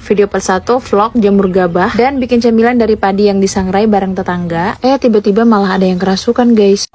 Video part 1 vlog jamur gabah dan bikin cemilan dari padi yang disangrai bareng tetangga. Tiba-tiba malah ada yang kerasukan guys.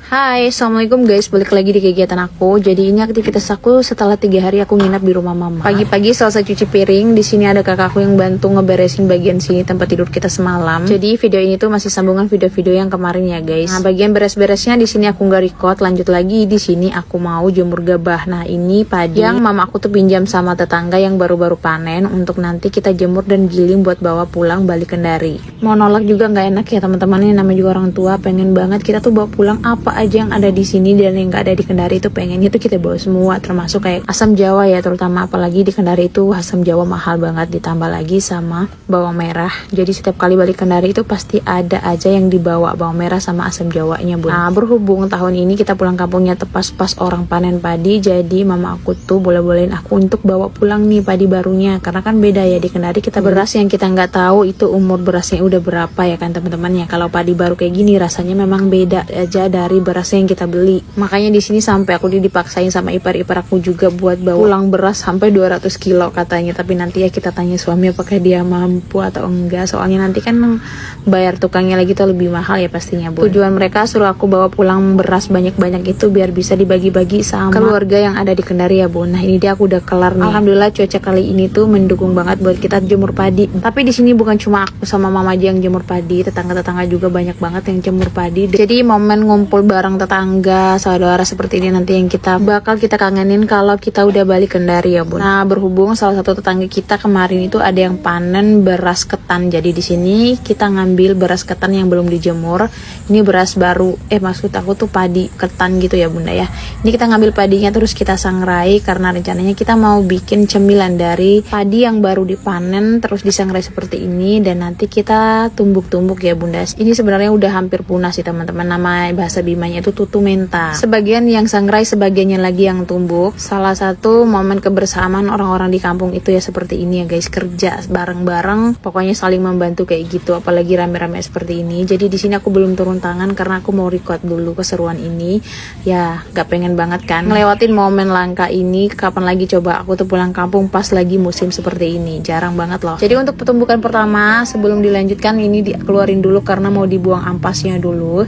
Hai, assalamualaikum guys, balik lagi di kegiatan aku. Jadi ini aktivitas aku setelah 3 hari aku nginap di rumah mama. Pagi-pagi selesai cuci piring, di sini ada kakakku yang bantu ngeberesin bagian sini tempat tidur kita semalam. Jadi video ini tuh masih sambungan video-video yang kemarin ya guys. Nah, bagian beres-beresnya di sini aku nggak record, lanjut lagi di sini aku mau jemur gabah. Nah, ini padi yang mama aku tuh pinjam sama tetangga yang baru-baru panen untuk nanti kita jemur dan giling buat bawa pulang balik Kendari. Mau nolak juga nggak enak ya teman-teman, ini namanya juga orang tua, pengen banget kita tuh bawa pulang apa aja yang ada di sini dan yang nggak ada di Kendari itu pengennya tuh kita bawa semua, termasuk kayak asam jawa ya, terutama apalagi di Kendari itu asam jawa mahal banget, ditambah lagi sama bawang merah. Jadi setiap kali balik Kendari itu pasti ada aja yang dibawa bawang merah sama asam jawanya bun. Nah, berhubung tahun ini kita pulang kampungnya tepas pas orang panen padi, jadi mama aku tuh boleh-bolehin aku untuk bawa pulang nih padi barunya, karena kan beda ya di Kendari kita beras yang kita nggak tahu itu umur berasnya udah berapa ya kan teman-teman ya. Kalau padi baru kayak gini rasanya memang beda aja dari beras yang kita beli. Makanya di sini sampai aku dipaksain sama ipar-ipar aku juga buat bawa pulang beras sampai 200 kilo katanya. Tapi nanti ya kita tanya suami apakah dia mampu atau enggak. Soalnya nanti kan bayar tukangnya lagi tuh lebih mahal ya pastinya bu. Tujuan mereka suruh aku bawa pulang beras banyak-banyak itu biar bisa dibagi-bagi sama keluarga yang ada di Kendari ya bu. Nah ini dia aku udah kelar nih. Alhamdulillah cuaca kali ini tuh mendukung banget buat kita jemur padi. Tapi di sini bukan cuma aku sama mama aja yang jemur padi, tetangga-tetangga juga banyak banget yang jemur padi. Jadi momen ngumpul bareng tetangga, saudara seperti ini nanti yang bakal kita kangenin kalau kita udah balik Kendari ya bun. Nah berhubung salah satu tetangga kita kemarin itu ada yang panen beras ketan, jadi di sini kita ngambil beras ketan yang belum dijemur. Ini beras baru, maksud aku tuh padi ketan gitu ya bunda ya. Ini kita ngambil padinya terus kita sangrai karena rencananya kita mau bikin cemilan dari padi yang baru dipanen terus disangrai seperti ini dan nanti kita tumbuk-tumbuk ya bunda. Ini sebenarnya udah hampir punah sih teman-teman, nama bahasa Bimanya itu tutu menta. Sebagian yang sangrai, sebagiannya lagi yang tumbuk. Salah satu momen kebersamaan orang-orang di kampung itu ya seperti ini ya guys, kerja bareng-bareng, pokoknya saling membantu kayak gitu, apalagi rame-rame seperti ini. Jadi di sini aku belum turun tangan karena aku mau record dulu keseruan ini. Ya, gak pengen banget kan ngelewatin momen langka ini. Kapan lagi coba aku tuh pulang kampung pas lagi musim seperti ini, jarang banget loh. Jadi untuk pertumbukan pertama sebelum dilanjutkan ini dikeluarin dulu karena mau dibuang ampasnya dulu.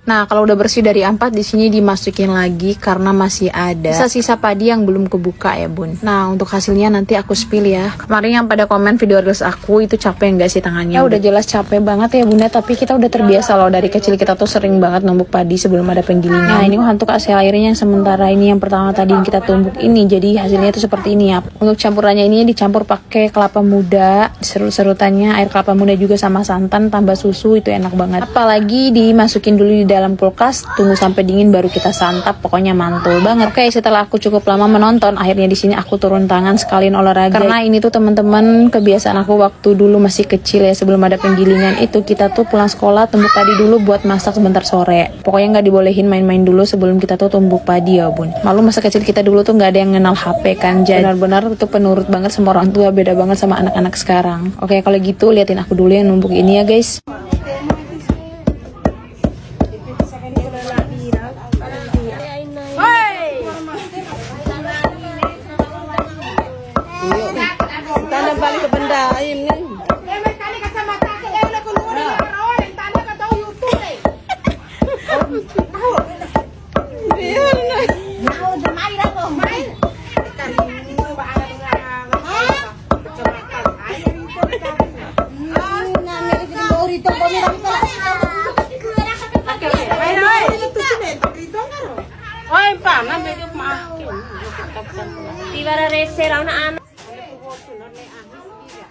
Nah, kalau udah bersih dari ampas di sini dimasukin lagi karena masih ada sisa-sisa padi yang belum kebuka ya, Bun. Nah, untuk hasilnya nanti aku spill ya. Kemarin yang pada komen video reels aku itu capek enggak sih tangannya? Ya udah jelas capek banget ya, Bunda, tapi kita udah terbiasa loh, dari kecil kita tuh sering banget numbuk padi sebelum ada penggilingan. Nah, ini untuk hasil airnya yang sementara ini yang pertama tadi yang kita tumbuk ini. Jadi hasilnya tuh seperti ini ya. Untuk campurannya ini dicampur pakai kelapa muda, serut-serutannya air kelapa muda juga sama santan tambah susu, itu enak banget. Apalagi dimasukin dulu di dalam kulkas, tunggu sampai dingin baru kita santap, pokoknya mantul banget. Oke, setelah aku cukup lama menonton, akhirnya di sini aku turun tangan sekalian olahraga. Karena ini tuh teman-teman kebiasaan aku waktu dulu masih kecil ya, sebelum ada penggilingan itu kita tuh pulang sekolah tumbuk padi dulu buat masak sebentar sore. Pokoknya nggak dibolehin main-main dulu sebelum kita tuh tumbuk padi ya bun. Malu masa kecil kita dulu tuh nggak ada yang kenal HP kan, jadi benar-benar tuh penurut banget sama orang tua, beda banget sama anak-anak sekarang. Oke, kalau gitu liatin aku dulu yang numbuk ini ya guys. Tanam balik ke benda ini.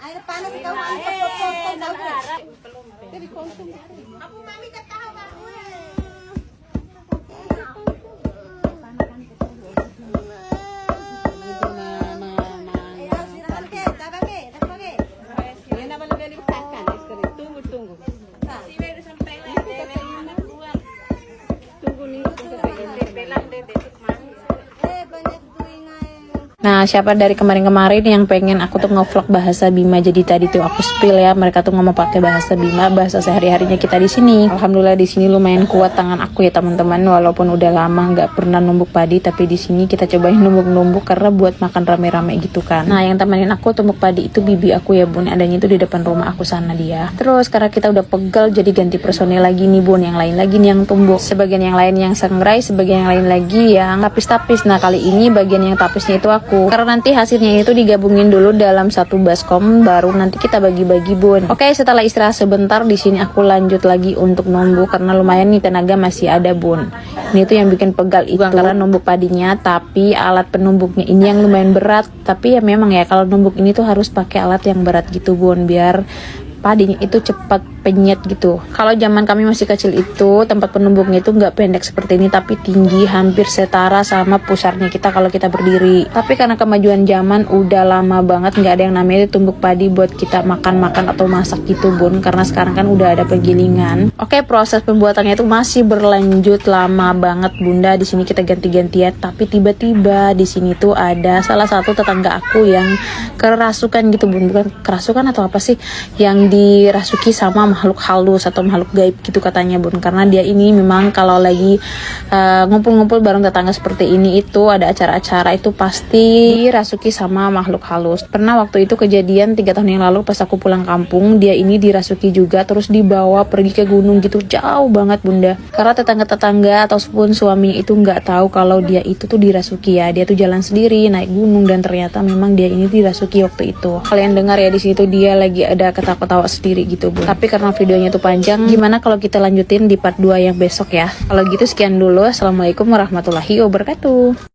Air panas kau jadi konsum. Aku mami ketahu baru. Tunggu nih, banyak Nah, siapa dari kemarin-kemarin yang pengen aku tuh nge-vlog bahasa Bima, jadi tadi tuh aku spill ya, mereka tuh ngomong pakai bahasa Bima, bahasa sehari-harinya kita di sini. Alhamdulillah di sini lumayan kuat tangan aku ya teman-teman, walaupun udah lama nggak pernah numbuk padi, tapi di sini kita cobain numbuk-numbuk karena buat makan rame-rame gitu kan. Nah, yang temenin aku tumbuk padi itu bibi aku ya bun, adanya itu di depan rumah aku sana dia. Terus karena kita udah pegal jadi ganti personil lagi nih bun, yang lain lagi nih yang tumbuk, sebagian yang lain yang sangrai, sebagian yang lain lagi yang tapis-tapis. Nah, kali ini bagian yang tapisnya itu aku, karena nanti hasilnya itu digabungin dulu dalam satu baskom, baru nanti kita bagi-bagi bun. Oke, setelah istirahat sebentar di sini aku lanjut lagi untuk numbuk karena lumayan nih tenaga masih ada bun. Ini tuh yang bikin pegal itu karena numbuk padinya, tapi alat penumbuknya ini yang lumayan berat. Tapi ya memang ya kalau numbuk ini tuh harus pakai alat yang berat gitu bun, biar padinya itu cepat penyet gitu. Kalau zaman kami masih kecil itu tempat penumbuknya itu nggak pendek seperti ini, tapi tinggi, hampir setara sama pusarnya kita kalau kita berdiri. Tapi karena kemajuan zaman udah lama banget nggak ada yang namanya tumbuk padi buat kita makan-makan atau masak gitu bun, karena sekarang kan udah ada penggilingan. Oke, proses pembuatannya itu masih berlanjut lama banget bunda. Di sini kita ganti-gantian, tapi tiba-tiba di sini tuh ada salah satu tetangga aku yang kerasukan gitu bun, bukan kerasukan atau apa sih, yang dirasuki sama makhluk halus atau makhluk gaib gitu katanya bun, karena dia ini memang kalau lagi ngumpul-ngumpul bareng tetangga seperti ini, itu ada acara-acara itu pasti dirasuki sama makhluk halus. Pernah waktu itu kejadian 3 tahun yang lalu pas aku pulang kampung, dia ini dirasuki juga, terus dibawa pergi ke gunung gitu, jauh banget bunda, karena tetangga-tetangga ataupun suaminya itu nggak tahu kalau dia itu tuh dirasuki ya. Dia tuh jalan sendiri naik gunung dan ternyata memang dia ini dirasuki waktu itu. Kalian dengar ya, di situ dia lagi ada ketawa-ketawa sendiri gitu bun. Tapi karena videonya tuh panjang, gimana kalau kita lanjutin di part 2 yang besok ya. Kalau gitu sekian dulu, assalamualaikum warahmatullahi wabarakatuh.